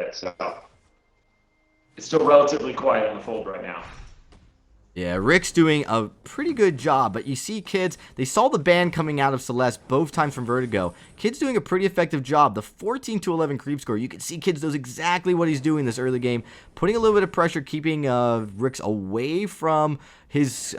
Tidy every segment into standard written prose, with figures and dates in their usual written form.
bit. So it's still relatively quiet on the fold right now. Yeah, Rick's doing a pretty good job, but you see kids, they saw the ban coming out of Celeste both times from Vertigo. Kids doing a pretty effective job. The 14 to 11 creep score, you can see Kids knows exactly what he's doing this early game, putting a little bit of pressure, keeping Rick's away from his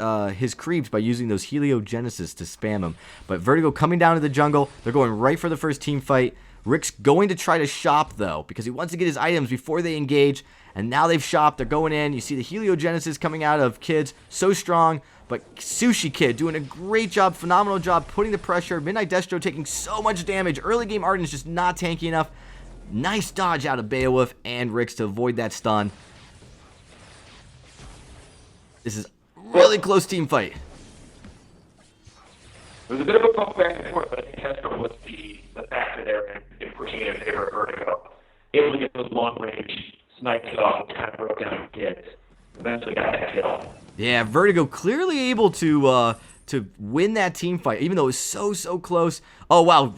creeps by using those Heliogenesis to spam him. But Vertigo coming down to the jungle, they're going right for the first team fight. Rick's going to try to shop, though, because he wants to get his items before they engage. And now they've shopped. They're going in. You see the Heliogenesis coming out of Kids. So strong. But Sushi Kid doing a great job, phenomenal job, putting the pressure. Midnight Destro taking so much damage. Early game Arden's just not tanky enough. Nice dodge out of Beowulf and Rix to avoid that stun. This is really close team fight. It was a bit of a poke back and forth, but I think Destro was the factor there in pushing it in favor of Vertigo. Able to get those long-range sniped off and kind of broke down Kids. Eventually got that kill. Yeah, Vertigo clearly able to win that team fight, even though it was so close. Oh wow,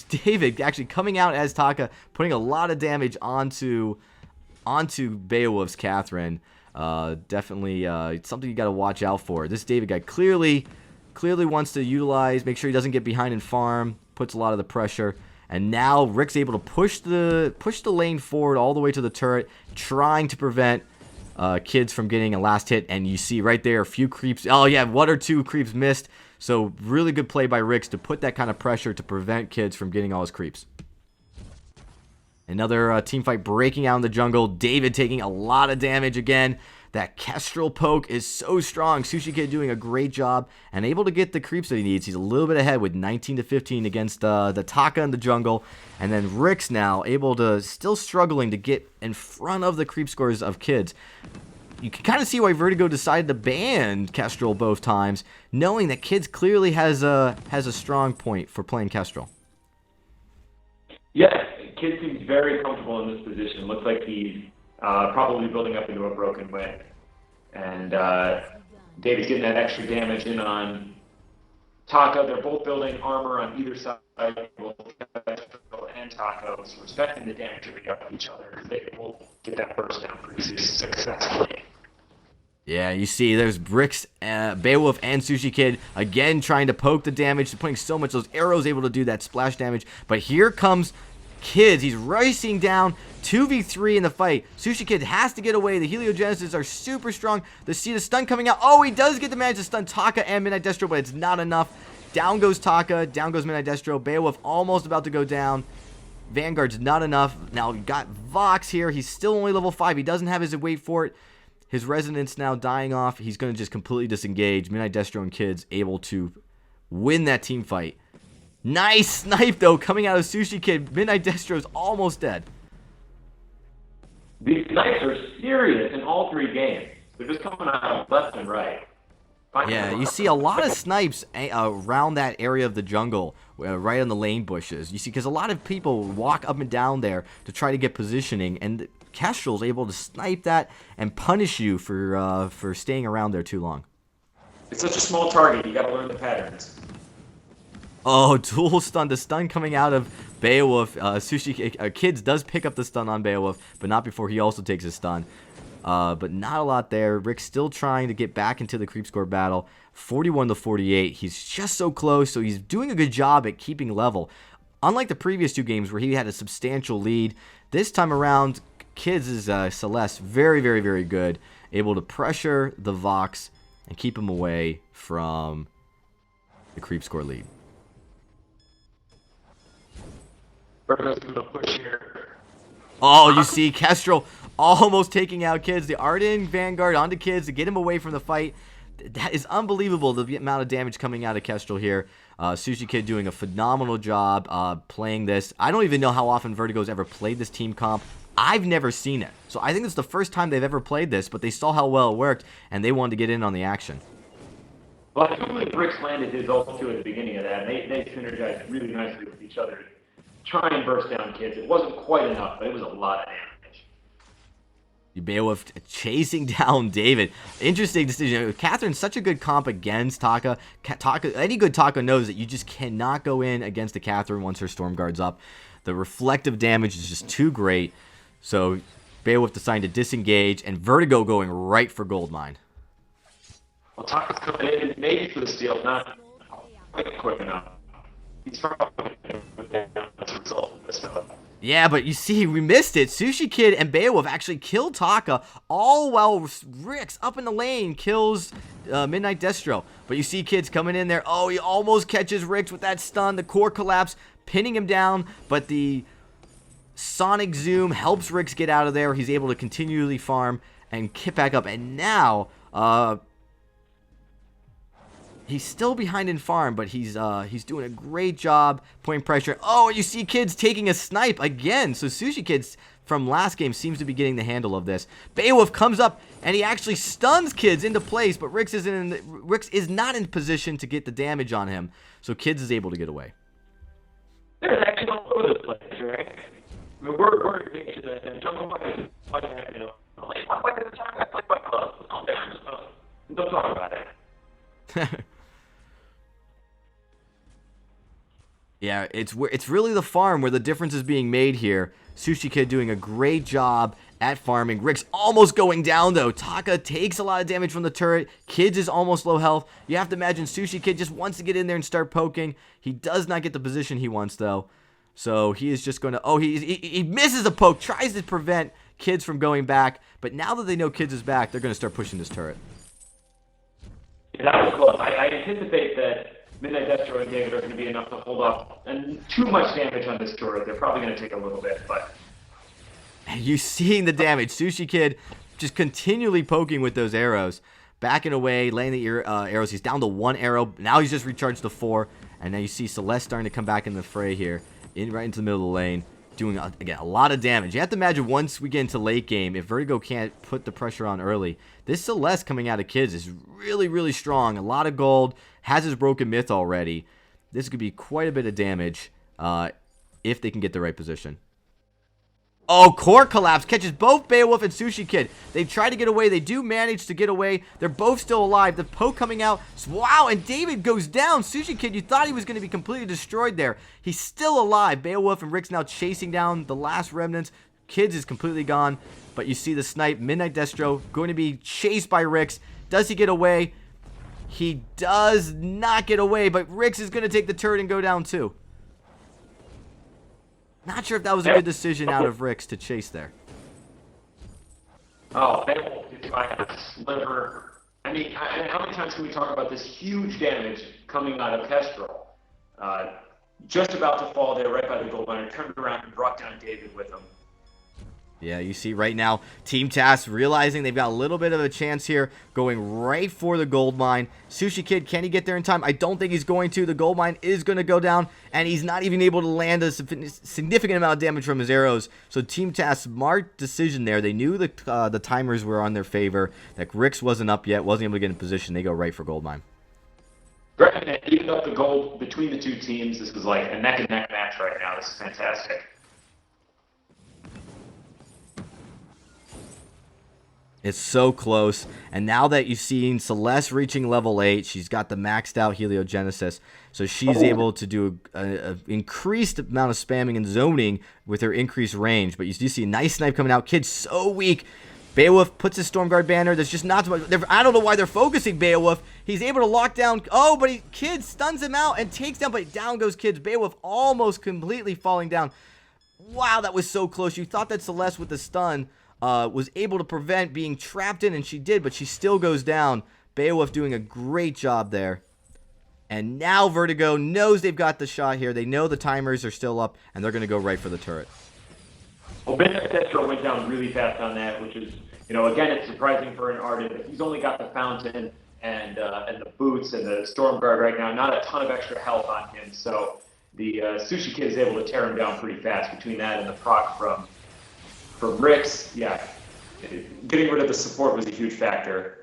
David actually coming out as Taka, putting a lot of damage onto Beowulf's Catherine. Definitely something you got to watch out for. This David guy clearly wants to utilize, make sure he doesn't get behind in farm, puts a lot of the pressure. And now Rick's able to push the lane forward all the way to the turret, trying to prevent Kids from getting a last hit. And you see right there a few creeps. Oh yeah, 1 or 2 creeps missed. So really good play by Rick's to put that kind of pressure to prevent Kids from getting all his creeps. Another team fight breaking out in the jungle. David taking a lot of damage again. That Kestrel poke is so strong. Sushi Kid doing a great job and able to get the creeps that he needs. He's a little bit ahead with 19 to 15 against the Taka in the jungle. And then Rick's now able to, still struggling to get in front of the creep scores of Kids. You can kind of see why Vertigo decided to ban Kestrel both times, knowing that Kids clearly has a strong point for playing Kestrel. Yes, Kid seems very comfortable in this position. Looks like he's probably building up into a broken wing. And David's getting that extra damage in on Taka. They're both building armor on either side, both Kestrel and Taka, so respecting the damage of each other because they will get that burst down pretty successfully. Yeah, you see there's Bricks, Beowulf, and Sushi Kid again trying to poke the damage, putting so much, those arrows able to do that splash damage. But here comes Kids. He's racing down 2v3 in the fight. Sushi Kid has to get away. The Heliogenesis are super strong. The stun coming out. Oh, he does get the manage to stun Taka and Midnight Destro, but it's not enough. Down goes Taka. Down goes Midnight Destro. Beowulf almost about to go down. Vanguard's not enough. Now we got Vox here. He's still only level 5. He doesn't have his wait for it. His resonance now dying off. He's going to just completely disengage. Midnight Destro and Kids able to win that team fight. Nice snipe, though, coming out of Sushi Kid. Midnight Destro's almost dead. These snipes are serious in all 3 games. They're just coming out left and right. Yeah, you see a lot of snipes around that area of the jungle, right on the lane bushes. You see, because a lot of people walk up and down there to try to get positioning, and Kestrel's able to snipe that and punish you for staying around there too long. It's such a small target. You got to learn the patterns. Oh, dual stun. The stun coming out of Beowulf. Kids does pick up the stun on Beowulf, but not before he also takes a stun. But not a lot there. Rick's still trying to get back into the creep score battle. 41 to 48. He's just so close, so he's doing a good job at keeping level. Unlike the previous 2 games where he had a substantial lead, this time around, Kids is Celeste very good. Able to pressure the Vox and keep him away from the creep score lead. Oh, you see Kestrel almost taking out Kids. The Arden Vanguard onto Kids to get him away from the fight. That is unbelievable, the amount of damage coming out of Kestrel here. Sushi Kid doing a phenomenal job playing this. I don't even know how often Vertigo's ever played this team comp. I've never seen it. So I think it's the first time they've ever played this, but they saw how well it worked, and they wanted to get in on the action. Well, I think when Bricks landed his ult 2 at the beginning of that, they synergized really nicely with each other. Try and burst down Kids. It wasn't quite enough, but it was a lot of damage. Beowulf chasing down David. Interesting decision. Catherine's such a good comp against Taka. Any good Taka knows that you just cannot go in against the Catherine once her Storm Guard's up. The reflective damage is just too great. So Beowulf deciding to disengage, and Vertigo going right for Goldmine. Well, Taka's coming in maybe for the steal, not quite quick enough. He's probably as a result of this stuff. Yeah, but you see, we missed it. Sushi Kid and Beowulf actually killed Taka, all while Rix up in the lane kills Midnight Destro. But you see Kids coming in there. Oh, he almost catches Rix with that stun. The core collapse, pinning him down, but the Sonic Zoom helps Rix get out of there. He's able to continually farm and get back up. And now, he's still behind in farm, but he's doing a great job putting pressure. Oh, you see Kids taking a snipe again. So Sushi Kids from last game seems to be getting the handle of this. Beowulf comes up and he actually stuns Kids into place, but Rix is not in position to get the damage on him. So Kids is able to get away. There's actually all over the place, right? I mean, we're into the jungle market, you know, like, why did the time I play my club? Don't talk about it. Yeah, it's really the farm where the difference is being made here. Sushi Kid doing a great job at farming. Rix almost going down, though. Taka takes a lot of damage from the turret. Kids is almost low health. You have to imagine Sushi Kid just wants to get in there and start poking. He does not get the position he wants, though. So he is just going to... Oh, he misses a poke. Tries to prevent Kids from going back. But now that they know Kids is back, they're going to start pushing this turret. Yeah, that was close. I anticipate that Midnight Destro and David are going to be enough to hold up. And too much damage on this turret. They're probably going to take a little bit, but... You seeing the damage. Sushi Kid just continually poking with those arrows. Backing away, laying the arrows. He's down to 1 arrow. Now he's just recharged to 4. And now you see Celeste starting to come back in the fray here. Right into the middle of the lane. Doing, again, a lot of damage. You have to imagine once we get into late game, if Vertigo can't put the pressure on early, this Celeste coming out of Kids is really, really strong. A lot of gold. Has his broken myth already. This could be quite a bit of damage if they can get the right position. Oh, core collapse catches both Beowulf and Sushi Kid. They try to get away. They do manage to get away. They're both still alive. The poke coming out. Wow, and David goes down. Sushi Kid, you thought he was going to be completely destroyed there. He's still alive. Beowulf and Rix now chasing down the last remnants. Kids is completely gone. But you see the snipe. Midnight Destro going to be chased by Rix. Does he get away? He does not get away, but Rix is going to take the turret and go down too. Not sure if that was a good decision out of Rix to chase there. Oh, Beowulf is trying to sliver. I mean, how many times can we talk about this huge damage coming out of Kestrel? Just about to fall there right by the gold line, turned around and brought down David with him. Yeah, you see right now, Team TAS realizing they've got a little bit of a chance here, going right for the gold mine. Sushi Kid, can he get there in time? I don't think he's going to. The gold mine is going to go down, and he's not even able to land a significant amount of damage from his arrows. So Team TAS, smart decision there. They knew the timers were on their favor, that Rix wasn't up yet, wasn't able to get in position. They go right for gold mine. Right, even up the gold between the two teams. This was like a neck-and-neck match right now. This is fantastic. It's so close, and now that you've seen Celeste reaching level 8, she's got the maxed out heliogenesis, so she's able to do an increased amount of spamming and zoning with her increased range. But you do see a nice snipe coming out. Kid's so weak. Beowulf puts his Stormguard banner. There's just not too much. I don't know why they're focusing Beowulf. He's able to lock down. Oh, but Kid stuns him out and takes down, but down goes Kids. Beowulf almost completely falling down. Wow, that was so close. You thought that Celeste with the stun was able to prevent being trapped in, and she did, but she still goes down. Beowulf doing a great job there. And now Vertigo knows they've got the shot here. They know the timers are still up, and they're going to go right for the turret. Well, Midnight Destro went down really fast on that, which is, you know, again, it's surprising for an Arden, but he's only got the fountain and the boots and the Stormguard right now. Not a ton of extra health on him, so the Sushi Kid is able to tear him down pretty fast between that and the proc from Rix. Yeah, getting rid of the support was a huge factor.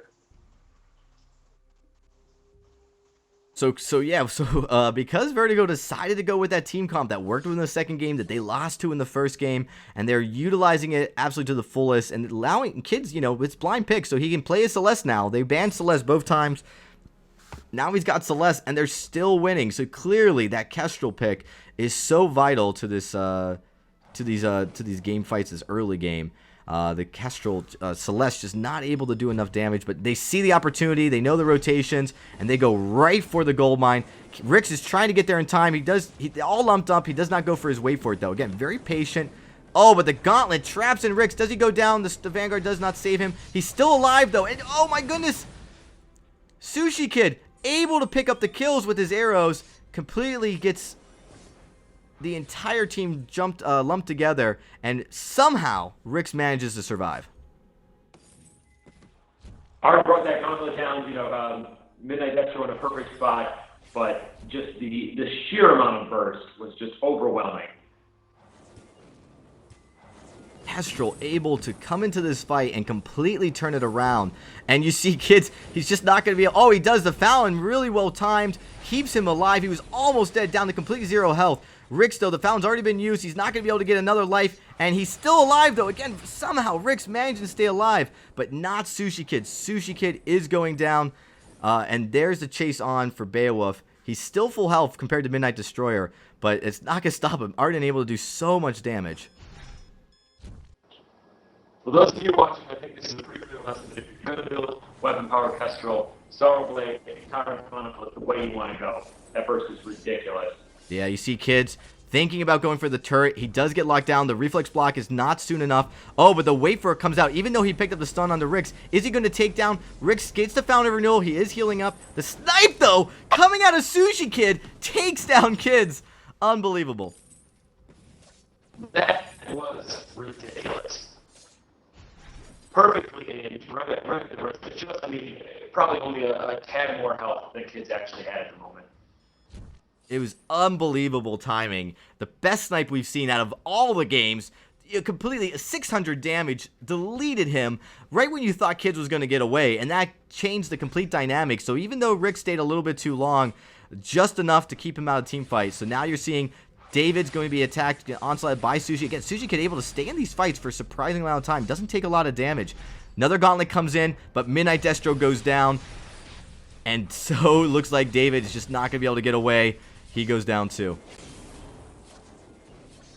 So because Vertigo decided to go with that team comp that worked in the second game that they lost to in the first game, and they're utilizing it absolutely to the fullest and allowing Kids, you know, it's blind pick, so he can play as Celeste now. They banned Celeste both times. Now he's got Celeste, and they're still winning. So clearly that Kestrel pick is so vital to this these game fights, this early game. The Kestrel, Celeste just not able to do enough damage, but they see the opportunity, they know the rotations, and they go right for the gold mine. Rix is trying to get there in time. He's all lumped up. He does not go for his wait for it, though. Again, very patient. Oh, but the gauntlet traps in Rix. Does he go down? The Vanguard does not save him. He's still alive, though. And oh my goodness! Sushi Kid, able to pick up the kills with his arrows, completely gets the entire team lumped together, and somehow Rix manages to survive. Art brought that gauntlet down, Midnight Destro in a perfect spot, but just the sheer amount of burst was just overwhelming. Kestrel able to come into this fight and completely turn it around. And you see, kids, he's just not going to be... Oh, he does the Fallon, really well timed. Keeps him alive. He was almost dead, down to completely 0 health. Rix, though, the Fallon's already been used. He's not going to be able to get another life. And he's still alive, though. Again, somehow Rix managed to stay alive. But not Sushi Kid. Sushi Kid is going down. And there's the chase on for Beowulf. He's still full health compared to Midnight Destroyer. But it's not going to stop him. Arden able to do so much damage. For those of you watching, I think this is a pretty good lesson. If you're going to build weapon power Kestrel, Sorrow Blade, Tyrant Chronicle is the way you want to go. That burst is ridiculous. Yeah, you see kids thinking about going for the turret. He does get locked down. The reflex block is not soon enough. Oh, but the wait for it comes out. Even though he picked up the stun on the Rix, is he going to take down? Rix gets the Fountain of Renewal. He is healing up. The snipe, though, coming out of Sushi Kid, takes down kids. Unbelievable. That was ridiculous. Perfectly aged, right, but just, probably only a tad more health than kids actually had at the moment. It was unbelievable timing. The best snipe we've seen out of all the games. Completely 600 damage, deleted him right when you thought kids was going to get away, and that changed the complete dynamic. So even though Rick stayed a little bit too long, just enough to keep him out of team fight. So now you're seeing David's going to be attacked, onslaught by Sushi. Again, Sushi Kid able to stay in these fights for a surprising amount of time. Doesn't take a lot of damage. Another gauntlet comes in, but Midnight Destro goes down. And so it looks like David is just not going to be able to get away. He goes down too.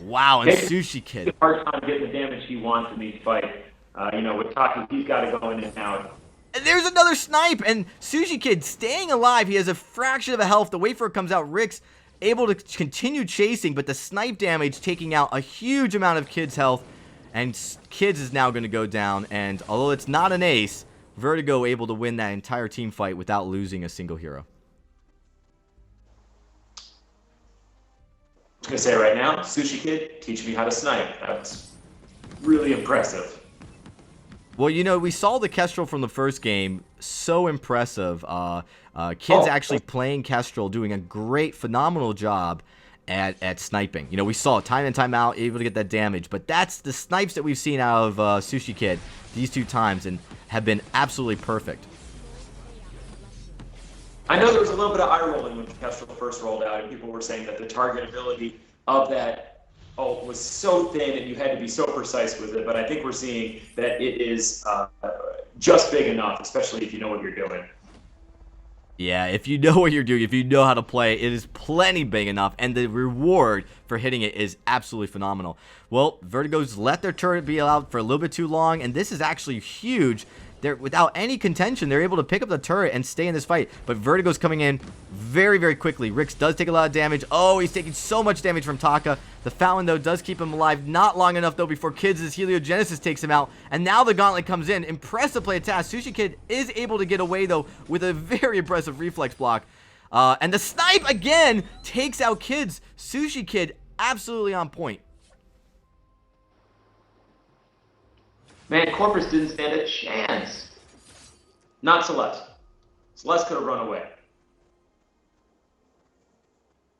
Wow, and Sushi Kid. Hard time getting the damage he wants in these fights. With Taki, he's got to go in and out. And there's another snipe, and Sushi Kid staying alive. He has a fraction of a health. The wafer comes out. Rick's able to continue chasing, but the snipe damage taking out a huge amount of Kid's health. And Kids is now going to go down, and although it's not an ace, Vertigo able to win that entire team fight without losing a single hero. I'm going to say right now, Sushi Kid, teach me how to snipe. That's really impressive. Well, we saw the Kestrel from the first game. So impressive. Kid's actually playing Kestrel, doing a great, phenomenal job at sniping. We saw it time in, time out, able to get that damage. But that's the snipes that we've seen out of Sushi Kid these two times and have been absolutely perfect. I know there was a little bit of eye rolling when Kestrel first rolled out, and people were saying that the targetability of that ult was so thin and you had to be so precise with it, but I think we're seeing that it is just big enough, especially if you know what you're doing. Yeah, if you know what you're doing, if you know how to play, it is plenty big enough, and the reward for hitting it is absolutely phenomenal. Well, Vertigo's let their turret be out for a little bit too long, and this is actually huge. Without any contention, they're able to pick up the turret and stay in this fight. But Vertigo's coming in very, very quickly. Rix does take a lot of damage. Oh, he's taking so much damage from Taka. The Fountain, though, does keep him alive. Not long enough, though, before Kids' Heliogenesis takes him out. And now the Gauntlet comes in. Impressive play of TAS. Sushi Kid is able to get away, though, with a very impressive reflex block. And the snipe, again, takes out Kids. Sushi Kid, absolutely on point. Man, Corpus didn't stand a chance. Not Celeste. Celeste could have run away.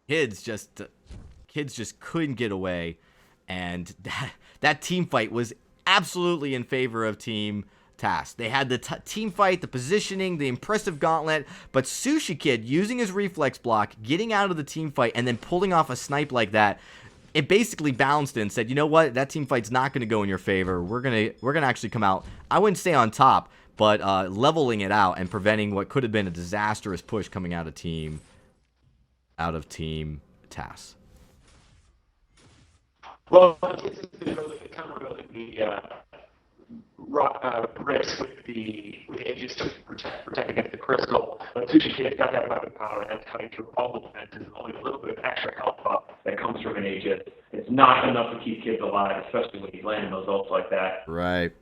Kids just couldn't get away, and that team fight was absolutely in favor of Team TAS. They had the team fight, the positioning, the impressive gauntlet, but Sushi Kid using his reflex block, getting out of the team fight, and then pulling off a snipe like that. It basically bounced and said, you know what, that team fight's not going to go in your favor. We're gonna actually come out. I wouldn't stay on top, but leveling it out and preventing what could have been a disastrous push coming out of Team TAS. Well, it's kind of really Rips with the Aegis to protect against the crystal. But Tsushima got that weapon power, and that's cutting through all the defenses, and only a little bit of extra health up that comes from an Aegis. It's not enough to keep kids alive, especially when he's landing those ults like that. Right.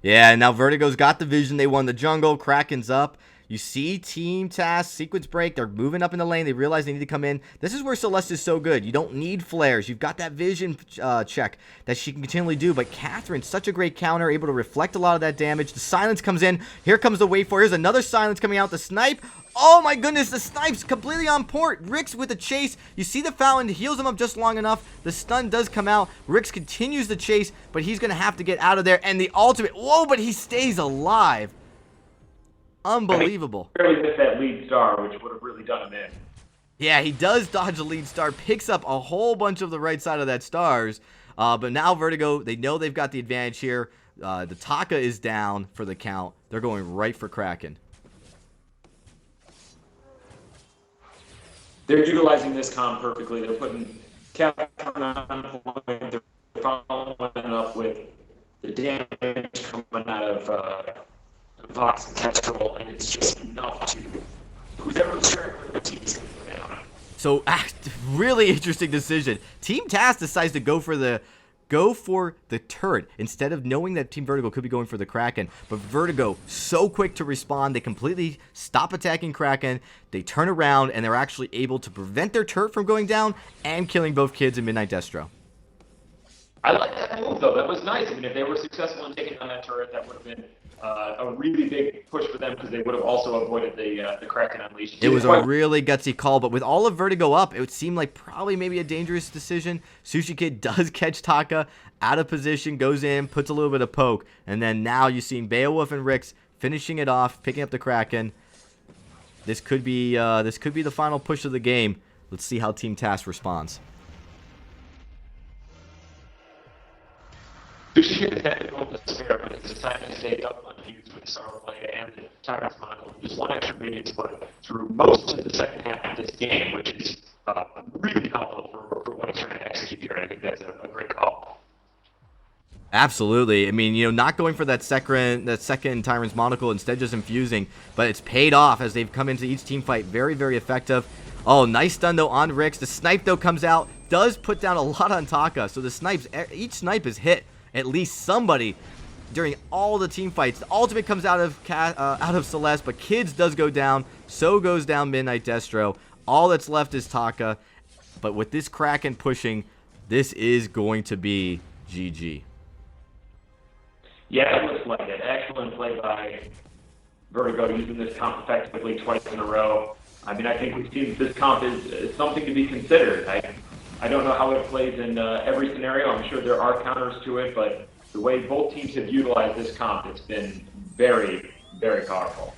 Yeah, now Vertigo's got the vision. They won the jungle. Kraken's up. You see Team TAS sequence break. They're moving up in the lane. They realize they need to come in. This is where Celeste is so good. You don't need flares. You've got that vision check that she can continually do. But Catherine's such a great counter, able to reflect a lot of that damage. The silence comes in. Here comes the wait for. Here's another silence coming out. The snipe. Oh my goodness, the snipe's completely on port. Rix with the chase. You see the Fountain heals him up just long enough. The stun does come out. Rix continues the chase, but he's going to have to get out of there. And the ultimate. Whoa, but he stays alive. Unbelievable. I mean, he barely missed that lead star, which would have really done him in. Yeah, he does dodge the lead star, picks up a whole bunch of the right side of that stars. But now Vertigo, they know they've got the advantage here. The Taka is down for the count. They're going right for Kraken. They're utilizing this comp perfectly. They're putting Catherine on point. They're following up with the damage coming out of Vox and Kestrel, and it's just enough to whoever's the team's going to go down. So, really interesting decision. Team TAS decides to go for the turret instead of knowing that Team Vertigo could be going for the Kraken. But Vertigo, so quick to respond, they completely stop attacking Kraken. They turn around, and they're actually able to prevent their turret from going down and killing both kids in Midnight Destro. I like that move, though. That was nice. I mean, if they were successful in taking down that turret, that would have been a really big push for them, because they would have also avoided the Kraken Unleashed. It was a really gutsy call, but with all of Vertigo up, it would seem like probably maybe a dangerous decision. Sushi Kid does catch Taka out of position, goes in, puts a little bit of poke, and then now you're seeing Beowulf and Rix finishing it off, picking up the Kraken. This could be the final push of the game. Let's see how Team TAS responds. Sushi Kid had to go to spare, but it's decided to stay up unused with Starlight and the Tyrant's Model. Just one extra minion split through most of the second half of this game, which is really helpful for what he's trying to execute here. I think that's a great call. Absolutely. I mean, not going for that second Tyrant's Monocle, instead just infusing, but it's paid off as they've come into each team fight. Very, very effective. Oh, nice stun, though, on Rix. The snipe, though, comes out, does put down a lot on Taka, so each snipe is hit at least somebody during all the team fights. The ultimate comes out of Celeste, but Kids does go down. So goes down Midnight Destro. All that's left is Taka. But with this Kraken pushing, this is going to be GG. Yeah, it looks like it. Excellent play by Vertigo, using this comp effectively twice in a row. I mean, I think we've seen this comp is something to be considered. I don't know how it plays in every scenario. I'm sure there are counters to it, but the way both teams have utilized this comp, it's been very, very powerful.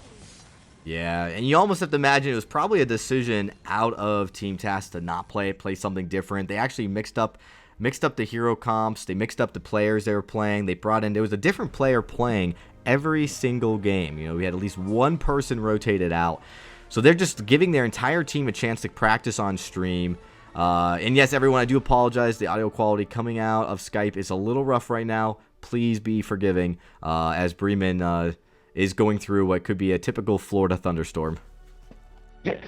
Yeah, and you almost have to imagine it was probably a decision out of Team TAS to not play something different. They actually mixed up the hero comps. They mixed up the players they were playing. There was a different player playing every single game. We had at least one person rotated out. So they're just giving their entire team a chance to practice on stream. And yes, everyone, I do apologize. The audio quality coming out of Skype is a little rough right now. Please be forgiving as Bremen is going through what could be a typical Florida thunderstorm. Yeah.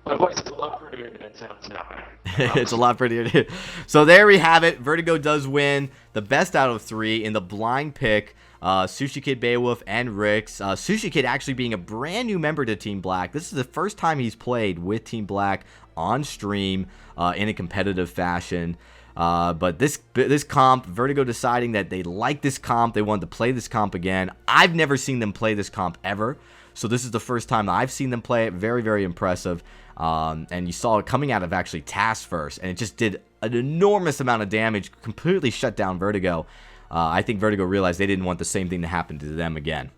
My voice is a lot prettier than it sounds now. It's a lot prettier. So there we have it. Vertigo does win the best out of 3 in the blind pick. Sushi Kid, Beowulf, and Rix. Sushi Kid actually being a brand new member to Team Black. This is the first time he's played with Team Black on stream in a competitive fashion. But this comp, Vertigo deciding that they like this comp, they wanted to play this comp again. I've never seen them play this comp ever, so this is the first time that I've seen them play it. Very, very impressive. And you saw it coming out of actually TAS first, and it just did an enormous amount of damage, completely shut down Vertigo. I think Vertigo realized they didn't want the same thing to happen to them again.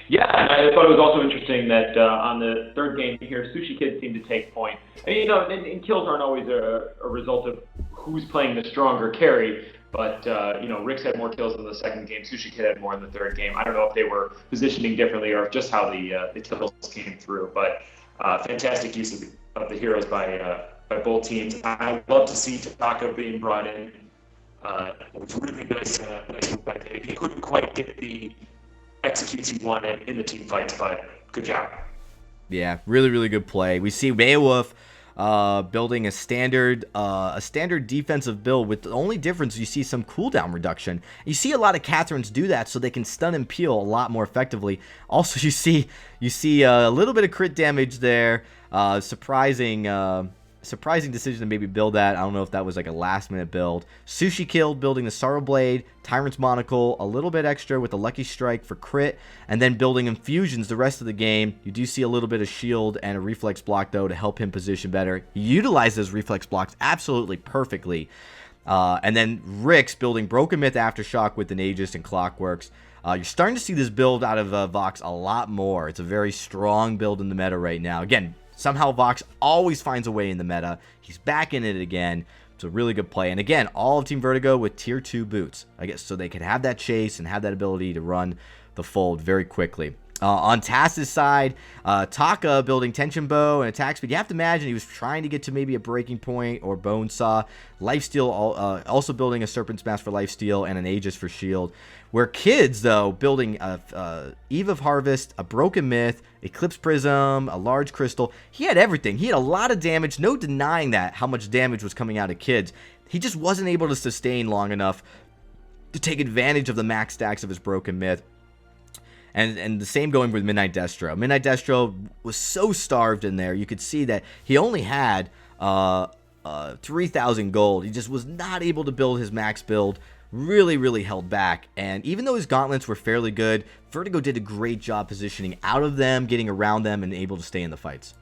Yeah, and I thought it was also interesting that on the third game here, Sushi Kid seemed to take point. And, and kills aren't always a result of who's playing the stronger carry, but, Rix had more kills in the second game. Sushi Kid had more in the third game. I don't know if they were positioning differently or just how the kills came through, but fantastic use of the heroes by both teams. I love to see Taka being brought in. It was really nice but he couldn't quite get the executes he wanted in the team fights, but good job. Yeah, really, really good play. We see Beowulf building a standard defensive build, with the only difference you see some cooldown reduction. You see a lot of Catherines do that so they can stun and peel a lot more effectively. Also, you see a little bit of crit damage there. Surprising decision to maybe build that. I don't know if that was like a last minute build. Sushi killed, building the Sorrow Blade, Tyrant's Monocle, a little bit extra with the Lucky Strike for crit, and then building infusions the rest of the game. You do see a little bit of shield and a reflex block though to help him position better. He utilized those reflex blocks absolutely perfectly. And then Rix building Broken Myth Aftershock with an Aegis and Clockworks. You're starting to see this build out of Vox a lot more. It's a very strong build in the meta right now. Again, somehow Vox always finds a way in the meta. He's back in it again. It's a really good play. And again, all of Team Vertigo with tier 2 boots, I guess, so they can have that chase and have that ability to run the fold very quickly. On TAS's side, Taka building Tension Bow and attack speed. You have to imagine he was trying to get to maybe a Breaking Point or Bone Saw. Lifesteal, also building a Serpent's Mask for Lifesteal and an Aegis for shield. Where Kids, though, building Eve of Harvest, a Broken Myth, Eclipse Prism, a Large Crystal. He had everything. He had a lot of damage. No denying that, how much damage was coming out of Kids. He just wasn't able to sustain long enough to take advantage of the max stacks of his Broken Myth. And the same going with Midnight Destro. Midnight Destro was so starved in there. You could see that he only had 3,000 gold. He just was not able to build his max build. Really, really held back. And even though his gauntlets were fairly good, Vertigo did a great job positioning out of them, getting around them, and able to stay in the fights.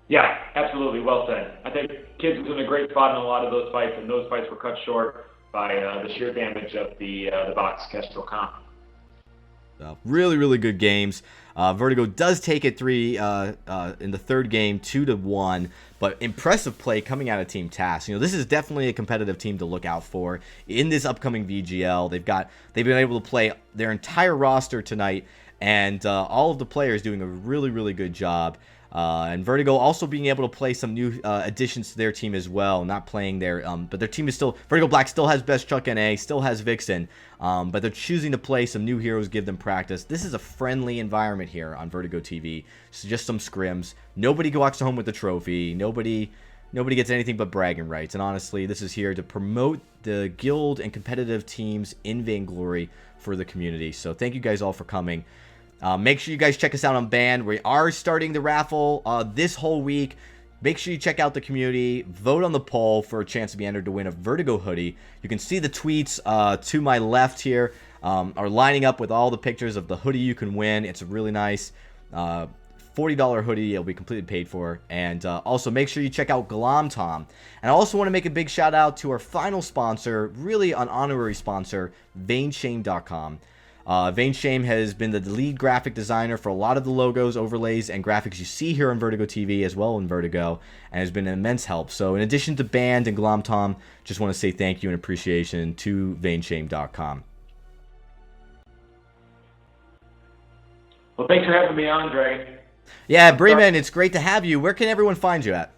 Yeah, absolutely. Well said. I think Kids was in a great spot in a lot of those fights, and those fights were cut short by the sheer damage of the Vox Kestrel comp. Really, really good games. Vertigo does take it in the third game, 2-1, but impressive play coming out of Team TAS. This is definitely a competitive team to look out for in this upcoming VGL. They've been able to play their entire roster tonight, and all of the players doing a really, really good job. And Vertigo also being able to play some new additions to their team as well. Not playing their, but their team is still, Vertigo Black still has Best Chuck NA, still has Vixen, but they're choosing to play some new heroes, give them practice. This is a friendly environment here on Vertigo TV. So just some scrims. Nobody walks home with the trophy. Nobody gets anything but bragging rights. And honestly, this is here to promote the guild and competitive teams in Vainglory for the community. So thank you guys all for coming. Make sure you guys check us out on Band. We are starting the raffle this whole week. Make sure you check out the community. Vote on the poll for a chance to be entered to win a Vertigo hoodie. You can see the tweets to my left here are lining up with all the pictures of the hoodie you can win. It's a really nice $40 hoodie. It'll be completely paid for. And also make sure you check out Glom Tom. And I also want to make a big shout out to our final sponsor, really an honorary sponsor, VeinShame.com. VeinShame has been the lead graphic designer for a lot of the logos, overlays, and graphics you see here on Vertigo TV as well in Vertigo, and has been an immense help. So in addition to Band and Glom Tom, just want to say thank you and appreciation to VeinShame.com. Well, thanks for having me on, Dragon. Yeah, Bremen, it's great to have you. Where can everyone find you at?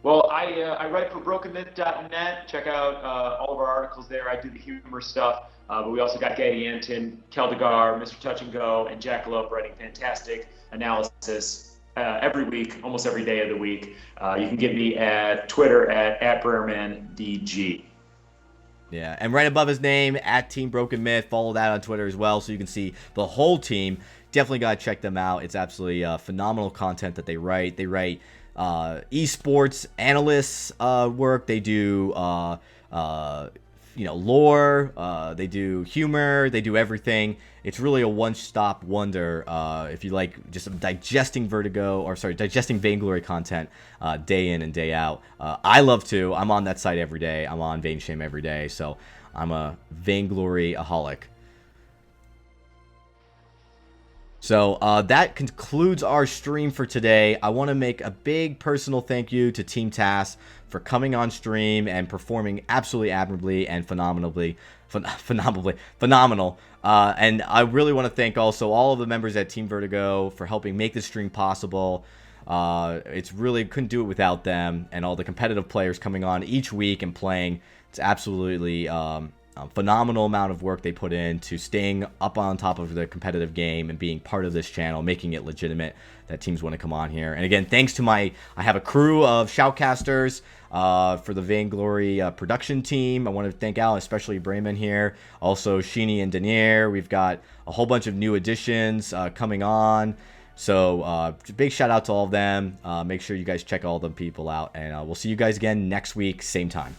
Well, I write for BrokenMyth.net. Check out all of our articles there. I do the humor stuff. But we also got Gaddy Anton, Keldegar, Mr. Touch and Go, and Jackalope writing fantastic analysis every week, almost every day of the week. You can get me at Twitter at BrermanDG. Yeah, and right above his name, at Team Broken Myth. Follow that on Twitter as well so you can see the whole team. Definitely got to check them out. It's absolutely phenomenal content that they write. They write esports analysts work. They do lore, they do humor, they do everything. It's really a one-stop wonder if you like just digesting Vainglory content day in and day out. I love to. I'm on that site every day. I'm on VeinShame every day, so I'm a Vainglory-aholic. So that concludes our stream for today. I want to make a big personal thank you to Team TAS for coming on stream and performing absolutely admirably and phenomenal. And I really want to thank also all of the members at Team Vertigo for helping make this stream possible. It's really couldn't do it without them and all the competitive players coming on each week and playing. It's absolutely a phenomenal amount of work they put into staying up on top of the competitive game and being part of this channel, making it legitimate that teams want to come on here. And again, thanks to I have a crew of shoutcasters for the Vainglory production team. I want to thank Al, especially Brayman here. Also, Sheeny and Denier. We've got a whole bunch of new additions coming on. So big shout out to all of them. Make sure you guys check all the people out. And we'll see you guys again next week, same time.